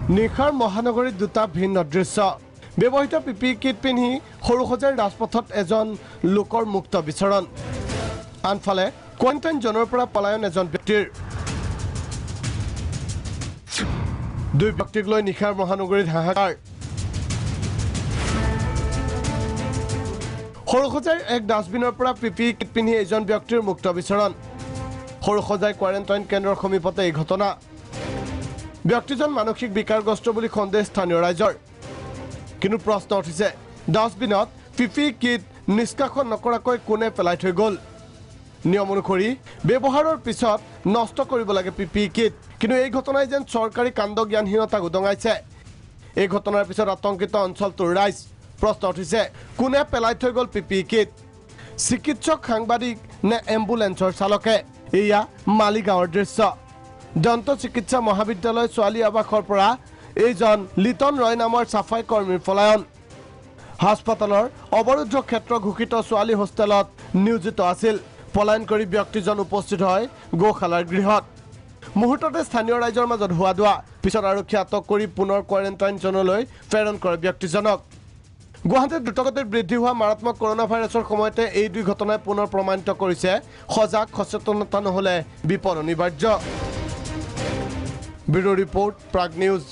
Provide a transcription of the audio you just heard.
নিশাৰ মহানগৰীত দুটা ভিন্ন দৃশ্য ব্যৱহৃত পিপি কিট পিন্ধি সৰুসজাইৰ ৰাজপথত এজন লোকৰ মুক্ত বিচৰণ আনফালে কোৱাৰেণ্টাইন জনৰ পৰা পলায়ন এজন ব্যক্তিৰ দুই ব্যক্তিক লৈ নিশাৰ মহানগৰীত হাহাকাৰ সৰুসজাইৰ এক ডাষ্টবিনৰ পৰা পিপি কিট পিন্ধি এজন ব্যক্তিৰ মুক্ত বিচৰণ সৰুসজাই কোৱাৰেণ্টাইন কেন্দ্ৰৰ সমীপতে এই ঘটনা ব্যক্তিজন মানসিক বিকাৰগ্ৰস্ত বুলি সন্দেহ স্থানীয় ৰাইজৰ কিন্তু প্ৰশ্ন উঠিছে ডাষ্টবিনত পিপি কিট নিষ্কাশন নকৰাকৈ কোনে পেলাই থৈ গ'ল নিয়ম অনুসৰি ব্যৱহাৰৰ পিছত নষ্ট কৰিব লাগে পিপি কিট কিন্তু এই ঘটনাই যেন চৰকাৰী কাণ্ড জ্ঞানহীনতাক উদঙাইছে এই ঘটনাৰ পিছত আতংকিত অঞ্চলটোৰ ৰাইজ প্ৰশ্ন উঠিছে কোনে পেলাই থৈ গ'ল পিপি কিট চিকিৎসক সাংবাদিক নে এম্বুলেন্সৰ চালকে এয়া মালিগাঁৱৰ দৃশ্য দন্ত চিকিৎসা মহাবিদ্যালয় ছোৱালী আৱাসৰ পৰা এইজন লিটন ৰয় নামৰ সাফাই কৰ্মীৰ পলায়ন হাস্পতালৰ অৱৰুদ্ধ ক্ষেত্ৰ ঘোষিত ছোৱালী হোষ্টেলত নিয়োজিত আছিল পলায়ন কৰি ব্যক্তিজন উপস্থিত হয় গোশালাৰ গৃহত মুহূৰ্ততে স্থানীয় ৰাইজৰ মাজত হোৱা দোৱা পিছত আৰক্ষী আটক কৰি পুনৰ কোৱাৰেণ্টাইন জনলৈ প্ৰেৰণ কৰে ব্যক্তিজনক গুৱাহাটীত দ্ৰুতগতিত বৃদ্ধি হোৱা মাৰাত্মক কৰোনা ভাইৰাছৰ সময়তে এই দুই ঘটনাই পুনৰ প্ৰমাণিত কৰিছে সজাগ সচেতনতা নহলে বিপদ অনিবাৰ্য ব্যুৰো ৰিপৰ্ট প্ৰাগ নিউজ